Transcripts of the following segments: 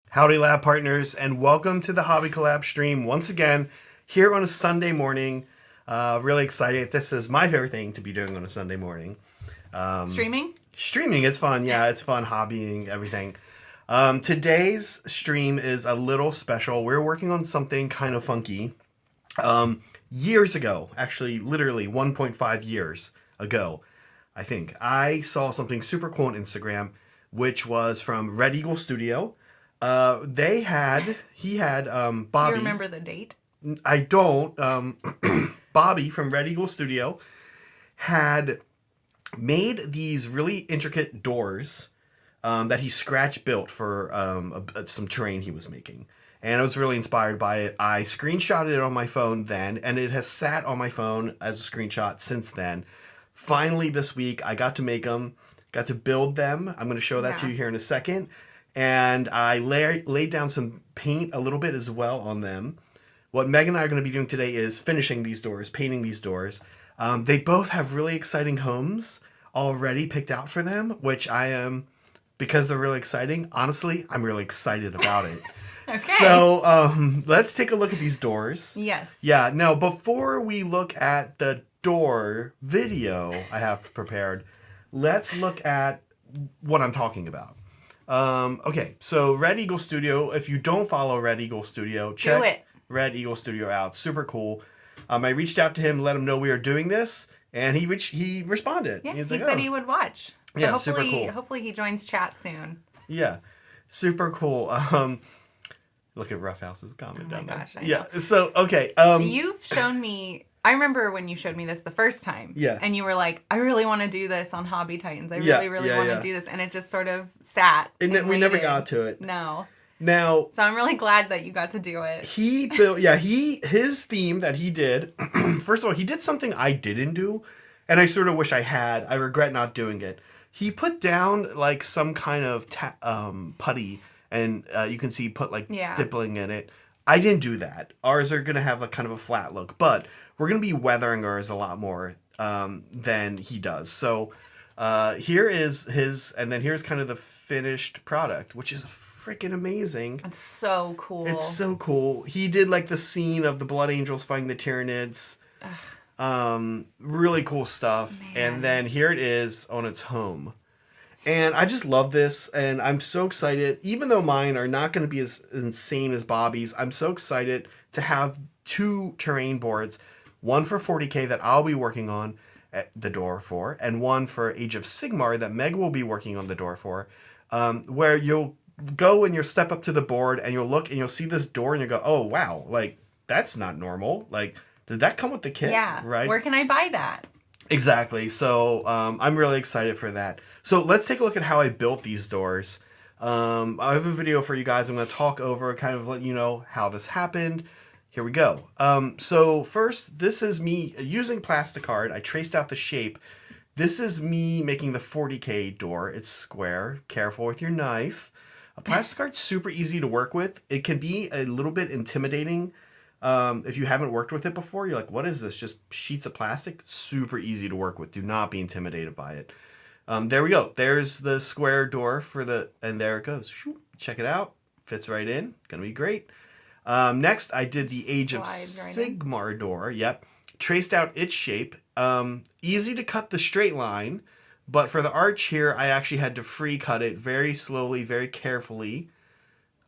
Howdy lab partners, and welcome to the Hobby Collab stream once again here on a Sunday morning. Really excited. This is my favorite thing to be doing on a Sunday morning. Streaming? Streaming, it's fun. Yeah, it's fun hobbying, everything. Today's stream is a little special. We're working on something kind of funky. Years ago, actually literally 1.5 years ago, I think, I saw something super cool on Instagram, which was from Red Eagle Studio. He had Bobby. You remember the date? I don't. Bobby from Red Eagle Studio had made these really intricate doors that he scratch built for some terrain he was making. And I was really inspired by it. I screenshotted it on my phone then, and it has sat on my phone as a screenshot since then. Finally, this week, I got to make them, got to build them. I'm going to show that to you here in a second. And I laid down some paint a little bit as well on them. What Meg and I are going to be doing today is finishing these doors, painting these doors. They both have really exciting homes already picked out for them, which I am, because they're really exciting, honestly, I'm really excited about it. Okay. So let's take a look at these doors. Yes. Yeah, now before we look at the door video I have prepared, let's look at what I'm talking about. Okay, so Red Eagle Studio, if you don't follow Red Eagle Studio, check Red Eagle Studio out. Super cool. I reached out to him, let him know we are doing this, and he responded. Yeah, he like, said he would watch. So yeah, hopefully, super cool. Hopefully he joins chat soon. Yeah, super cool. Look at Rough House's comment down there. Gosh, I yeah, know. so, okay. You've shown me... I remember when you showed me this the first time. Yeah. And you were like, I really want to do this on Hobby Titans. I Yeah, really yeah, want yeah. to do this. And it just sort of sat. And we never got to it. No. Now, So I'm really glad that you got to do it. he built, his theme that he did, first of all, he did something I didn't do, and I sort of wish I had. I regret not doing it. He put down, like, some kind of putty, and you can see he put, like, dippling in it. I didn't do that. Ours are going to have, like, kind of a flat look, but we're going to be weathering ours a lot more than he does. So here is his, and then here's kind of the finished product, which is freaking amazing. It's so cool. It's so cool. He did like the scene of the Blood Angels fighting the Tyranids. Really cool stuff. Man. And then here it is on its home. And I just love this, and I'm so excited. Even though mine are not going to be as insane as Bobby's, I'm so excited to have two terrain boards. One for 40K that I'll be working on at the door for, and one for Age of Sigmar that Meg will be working on the door for, where you'll go and you'll step up to the board and you'll look and you'll see this door and you go, oh, wow, like, that's not normal. Like, did that come with the kit? Yeah. Right? Where can I buy that? Exactly. So I'm really excited for that. So let's take a look at how I built these doors. I have a video for you guys. I'm going to talk over, kind of let you know how this happened. Here we go. So first, this is me using Plasticard. I traced out the shape. This is me making the 40K door. It's square. Careful with your knife. A Plasticard's super easy to work with. It can be a little bit intimidating. If you haven't worked with it before, you're like, what is this? Just sheets of plastic? Super easy to work with. Do not be intimidated by it. There we go. There's the square door for the, and there it goes. Check it out. Fits right in. Gonna be great. Next, I did the Age of Sigmar door. Yep. Traced out its shape. Easy to cut the straight line, but for the arch here, I actually had to free cut it very slowly, very carefully.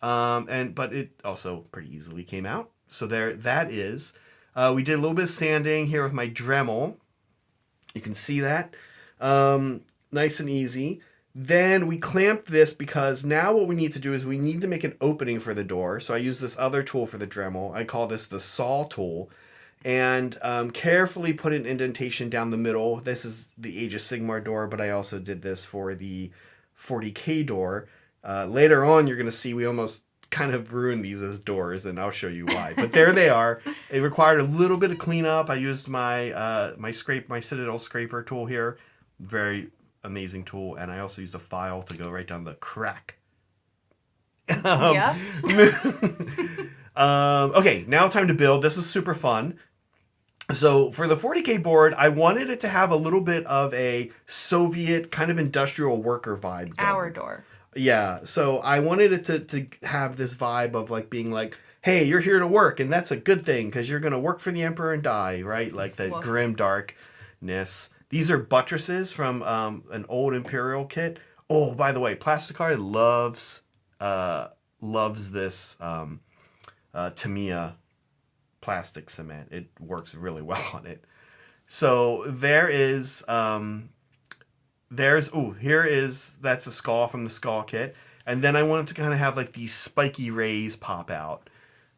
But it also pretty easily came out. So there, that is. We did a little bit of sanding here with my Dremel. You can see that. Nice and easy. Then we clamped this because now what we need to do is we need to make an opening for the door. So I use this other tool for the Dremel. I call this the saw tool. And carefully put an indentation down the middle. This is the Age of Sigmar door, but I also did this for the 40K door. Later on, you're going to see we almost kind of ruined these as doors, and I'll show you why. But there they are. It required a little bit of cleanup. I used my my Citadel scraper tool here. Very amazing tool. And I also used a file to go right down the crack. Yeah. Okay, now time to build. This is super fun. So for the 40K board, I wanted it to have a little bit of a Soviet kind of industrial worker vibe. Our door. Yeah, so I wanted it to have this vibe of like being like, hey, you're here to work, and that's a good thing because you're gonna work for the Emperor and die, right? Like the Woof. grim darkness. These are buttresses from an old Imperial kit. Oh, by the way, Plasticard loves this Tamiya plastic cement. It works really well on it. So there is that's a skull from the skull kit, and then I wanted to kind of have like these spiky rays pop out.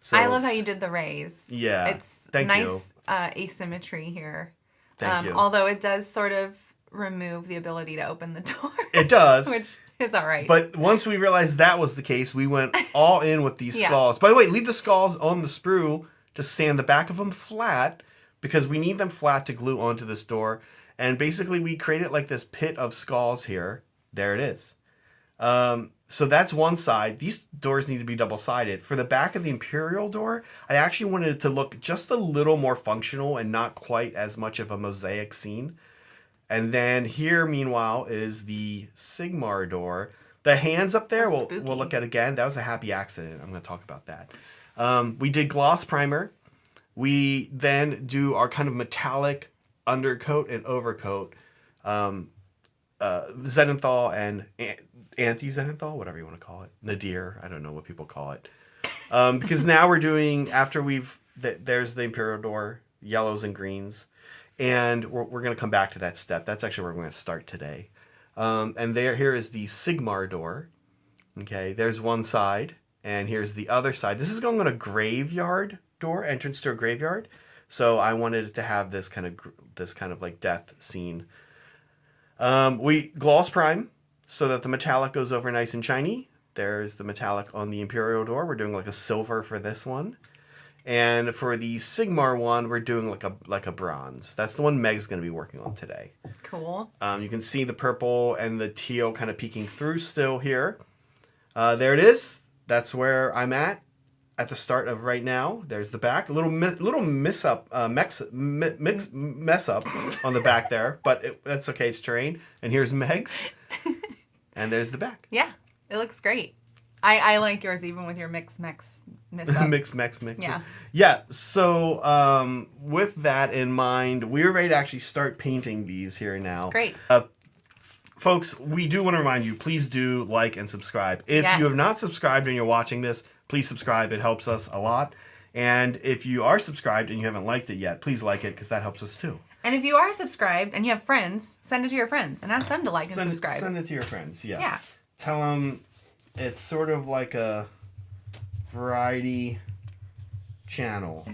So I love how you did the rays. Yeah, It's thank nice asymmetry here. Thank you. Although it does sort of remove the ability to open the door. It does. Which is all right. But once we realized that was the case, we went all in with these Yeah. skulls. By the way, leave the skulls on the sprue. Just sand the back of them flat because we need them flat to glue onto this door. And basically, we created like this pit of skulls here. There it is. So that's one side. These doors need to be double-sided. For the back of the Imperial door, I actually wanted it to look just a little more functional and not quite as much of a mosaic scene. And then here, meanwhile, is the Sigmar door. The hands up there, So we'll spooky. look at again. That was a happy accident. I'm going to talk about that. We did gloss primer. We then do our kind of metallic undercoat and overcoat. Zenithal and anti-Zenithal, whatever you want to call it. Nadir, I don't know what people call it. Because now we're doing, after there's the Imperial door, yellows and greens. And we're going to come back to that step. That's actually where we're going to start today. And here is the Sigmar door. Okay, there's one side, and here's the other side. This is going on a graveyard door, entrance to a graveyard. So I wanted it to have this kind of like death scene. We gloss prime so that the metallic goes over nice and shiny. There's the metallic on the Imperial door. We're doing like a silver for this one. And for the Sigmar one, we're doing like a bronze. That's the one Meg's going to be working on today. Cool. You can see the purple and the teal kind of peeking through still here. There it is. That's where I'm at the start of right now. There's the back. A little mess up on the back there, but that's okay. It's terrain. And here's Meg's. And there's the back. Yeah, it looks great. I like yours even with your mix up. mix. Yeah. Yeah. So with that in mind, we're ready to actually start painting these here now. Great. Folks, we do want to remind you, please do like and subscribe. If Yes. you have not subscribed and you're watching this, please subscribe. It helps us a lot. And if you are subscribed and you haven't liked it yet, please like it because that helps us too. And if you are subscribed and you have friends, send it to your friends and ask them to like and subscribe. Send it to your friends. Yeah. Yeah. Tell them it's sort of like a variety channel.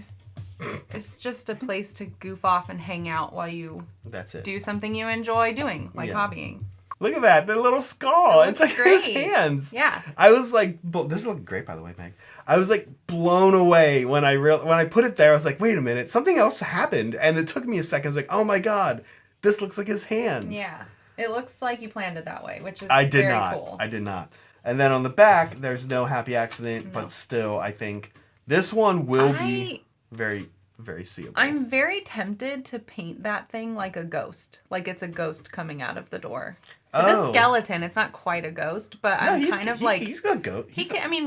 It's just a place to goof off and hang out while you That's it. do something you enjoy doing, like Yeah. hobbying. Look at that, the little skull. It It's looks like his great. hands. Yeah. I was like, this is looking great, by the way, Meg. I was like blown away when I put it there. I was like, wait a minute, something else happened, and it took me a second. I was like, oh my god, this looks like his hands. Yeah. It looks like you planned it that way, which is I did very not. cool. I did not. And then on the back, there's no happy accident, but still, I think this one will be very, very seeable. I'm very tempted to paint that thing like a ghost. Like it's a ghost coming out of the door. It's a skeleton. It's not quite a ghost, but No, I'm kind of like... he's got goat.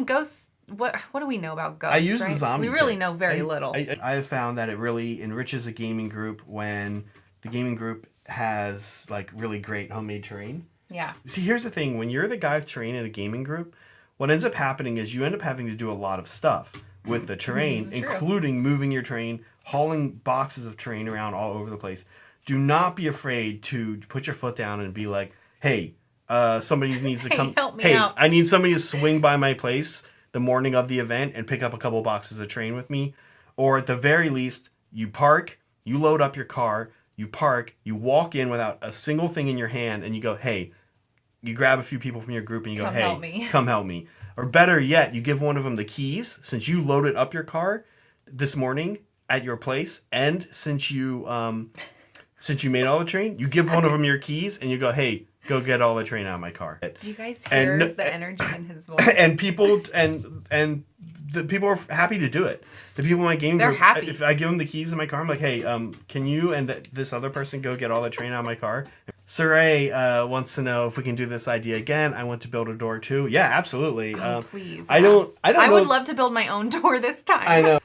Ghosts... What do we know about ghosts, I use right? the zombie. We really kit. know very little. I have found that it really enriches a gaming group when the gaming group has like really great homemade terrain. Yeah. See, here's the thing: when you're the guy with terrain in a gaming group, what ends up happening is you end up having to do a lot of stuff with the terrain, This is true. including moving your terrain, hauling boxes of terrain around all over the place. Do not be afraid to put your foot down and be like, "Hey, somebody needs to Hey, come. help me hey, out." I need somebody to swing by my place the morning of the event and pick up a couple boxes of terrain with me." Or at the very least, you park, you load up your car, you park, you walk in without a single thing in your hand, and you go, "Hey." You grab a few people from your group and you go, Come "Hey, help me." come help me." Or better yet, you give one of them the keys since you loaded up your car this morning at your place, and since you made all the terrain, you give one of them your keys and you go, "Hey, go get all the terrain out of my car." Do you guys hear And- the energy in his voice? And people and the people are happy to do it. The people in my game They're group, happy. if I give them the keys in my car, I'm like, "Hey, can you and this other person go get all the terrain out of my car?" Saray wants to know if we can do this idea again. I want to build a door too. Yeah, absolutely. Please. I yeah. don't I know. would love to build my own door this time. I know.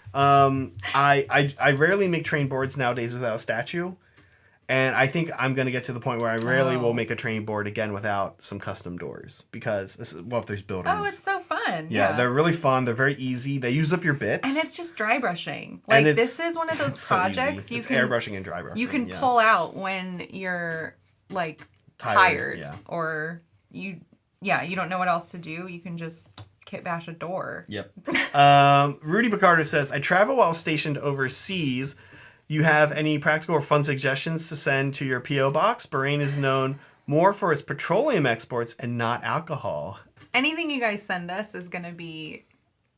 I rarely make train boards nowadays without a statue. And I think I'm going to get to the point where I rarely will make a train board again without some custom doors. Because, if there's buildings. Oh, it's so fun. Yeah, they're really fun. They're very easy. They use up your bits. And it's just dry brushing. Like, this is one of those projects so airbrushing and dry brushing. You can pull out when you're, like, tired. Yeah. Or you don't know what else to do. You can just kit bash a door. Yep. Rudy Picardo says, I travel while stationed overseas. You have any practical or fun suggestions to send to your P.O. box? Bahrain is known more for its petroleum exports and not alcohol. Anything you guys send us is going to be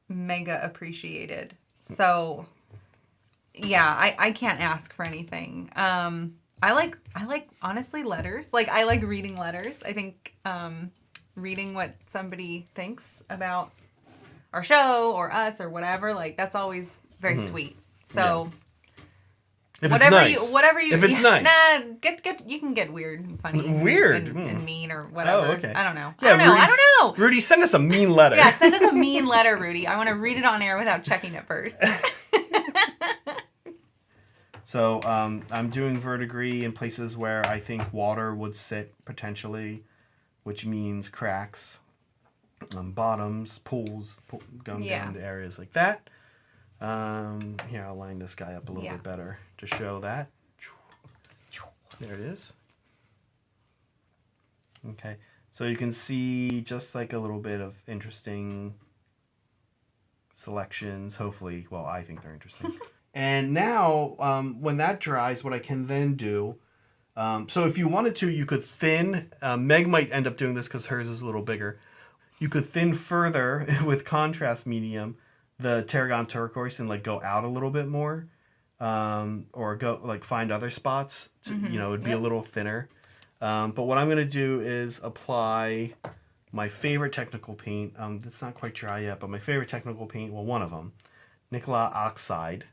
mega appreciated. So, yeah, I can't ask for anything. I like honestly letters. Like, I like reading letters. I think reading what somebody thinks about our show or us or whatever, like, that's always very sweet. So... Yeah. If whatever it's nice. If it's nice. Nah, you can get weird and funny. Weird. And mean or whatever. Oh, okay. I don't know. Yeah, I don't know. Rudy, send us a mean letter. Yeah, send us a mean letter, Rudy. I want to read it on air without checking it first. So, I'm doing verdigris in places where I think water would sit potentially, which means cracks, bottoms, pools, going down to areas like that. Here, I'll line this guy up a little bit better to show that. There it is. Okay, so you can see just like a little bit of interesting selections. Hopefully, well, I think they're interesting. And now, when that dries, what I can then do, so if you wanted to, you could thin, Meg might end up doing this because hers is a little bigger. You could thin further with contrast medium the tarragon turquoise and like go out a little bit more, or go like find other spots to, it'd be a little thinner. But what I'm gonna do is apply my favorite technical paint. It's not quite dry yet, but my favorite technical paint, well, one of them, Nicola Oxide,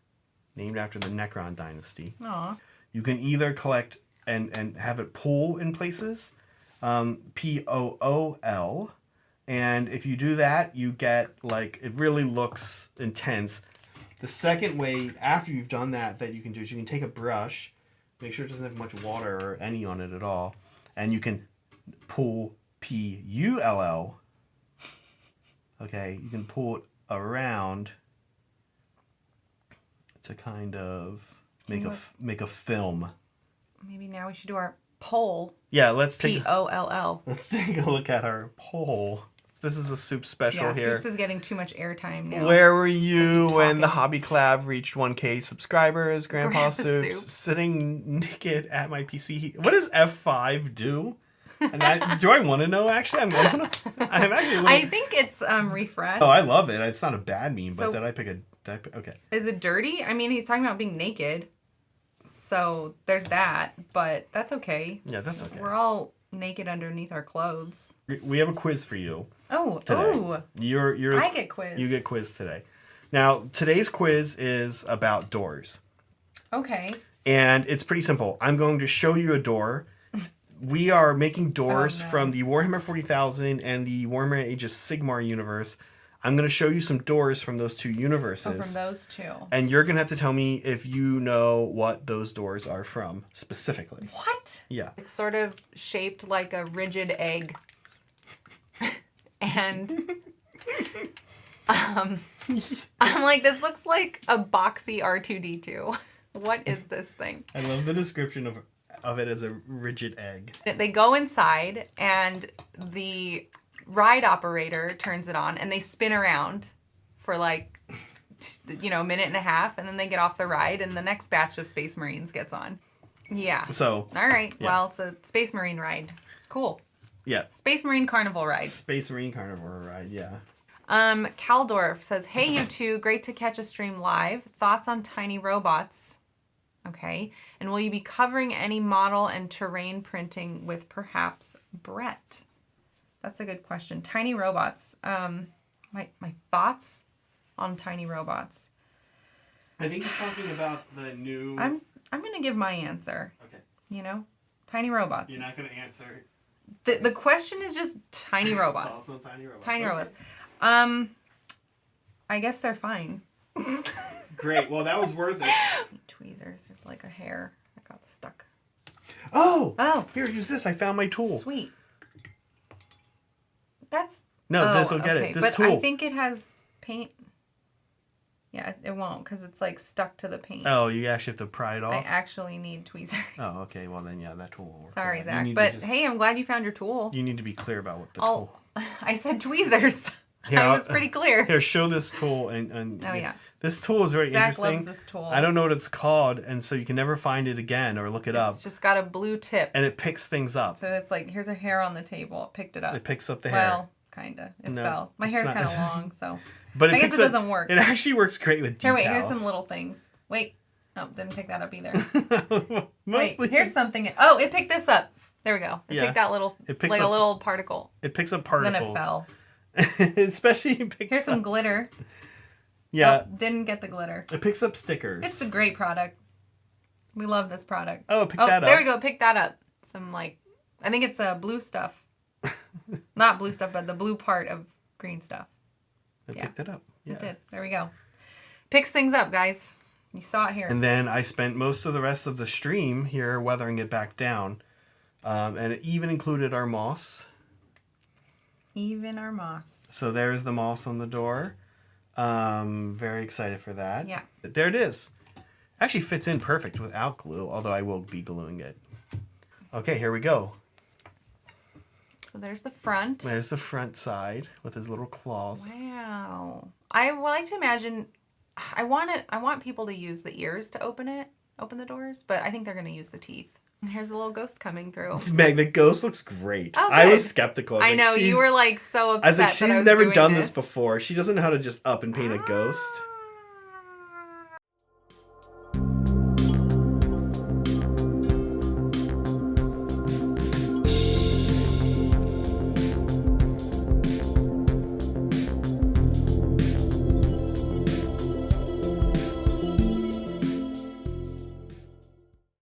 named after the Necron dynasty. Aww. You can either collect and have it pool in places, POOL. And if you do that, you get, like, it really looks intense. The second way, after you've done that you can do is you can take a brush, make sure it doesn't have much water or any on it at all, and you can pull PULL. Okay, you can pull it around to kind of make a film. Maybe now we should do our poll. Yeah, let's take POLL. Let's take a look at our poll. This is a Soup special here. Soups is getting too much airtime now. Where were you when the Hobby Collab reached 1K subscribers? Grandpa Soups Soup. sitting naked at my PC. What does F5 do? And do I want to know? Actually, I'm actually. I think it's refresh. Oh, I love it. It's not a bad meme, but did I pick okay. Is it dirty? I mean, he's talking about being naked, so there's that. But that's okay. Yeah, that's okay. We're all naked underneath our clothes. We have a quiz for you. Oh, today. You're I get quizzed. You get quizzed today. Now, today's quiz is about doors. Okay. And it's pretty simple. I'm going to show you a door. We are making doors from the Warhammer 40,000 and the Warhammer Age of Sigmar universe. I'm going to show you some doors from those two universes. Oh, from those two. And you're going to have to tell me if you know what those doors are from, specifically. What? Yeah. It's sort of shaped like a rigid egg. And I'm like, this looks like a boxy R2-D2. What is this thing? I love the description of it as a rigid egg. They go inside and the ride operator turns it on and they spin around for like, a minute and a half, and then they get off the ride and the next batch of Space Marines gets on. Yeah. So. All right. Yeah. Well, it's a Space Marine ride. Cool. Yeah. Space Marine Carnival ride. Space Marine Carnival ride, yeah. Caldorf says, hey, you two, great to catch a stream live. Thoughts on tiny robots? Okay. And will you be covering any model and terrain printing with perhaps Brett? That's a good question. Tiny robots. My thoughts on tiny robots. I think he's talking about the new... I'm going to give my answer. Okay. Tiny robots. You're not gonna answer. The question is just tiny robots. Also tiny robots. Tiny Okay. robots. I guess they're fine. Great. Well, that was worth it. Tweezers. There's like a hair that got stuck. Oh. Oh. Here, use this. I found my tool. Sweet. That's... No, oh, this will get okay. it. This but tool. I think it has paint. Yeah, it won't because it's like stuck to the paint. Oh, you actually have to pry it I off? actually need tweezers. Oh, okay. Well, then, yeah, that tool will work. Sorry, for that. You Zach. need to But just- hey, I'm glad you found your tool. You need to be clear about what the Oh, tool... I said tweezers. Here, I I'll- was pretty clear. Here, show this tool. And Oh, yeah. This tool is very Zach interesting. loves this tool. I don't know what it's called, and so you can never find it again or look it up. It's just got a blue tip. And it picks things up. So it's like, here's a hair on the table. It picked it up. It picks up the hair. Well, kind of. It No, fell. My it's hair's not. kind of long, so. But I guess picks it up- doesn't work. It actually works great with decals. Here, wait, here's some little things. Wait. Oh, didn't pick that up either. Mostly, Wait, here's something. Oh, it picked this up. There we go. It Yeah. picked that little, It picks like a up- little particle. it picks up particles. Then it fell. Especially it picks Here's some up, glitter. yeah, Oh, didn't get the glitter. it picks up stickers. It's a great product. We love this product. Oh, pick that there up. we go. Pick that up. Some like, I think it's blue stuff. Not blue stuff, but the blue part of green stuff. It yeah. picked it up. Yeah. It did. There we go. Picks things up, guys. You saw it here. And then I spent most of the rest of the stream here weathering it back down. And it even included our moss. Even our moss. So there's the moss on the door. Very excited for that. Yeah. There it is. Actually fits in perfect without glue, although I will be gluing it. Okay, here we go. So there's the front. There's the front side with his little claws. Wow. I would like to imagine. I want people to use the ears to open the doors, but I think they're going to use the teeth. And here's a little ghost coming through. Meg, the ghost looks great. Oh, I was good. skeptical. I know you were like so upset. I was like, that she's I was never doing done this before. She doesn't know how to just up and paint a ghost.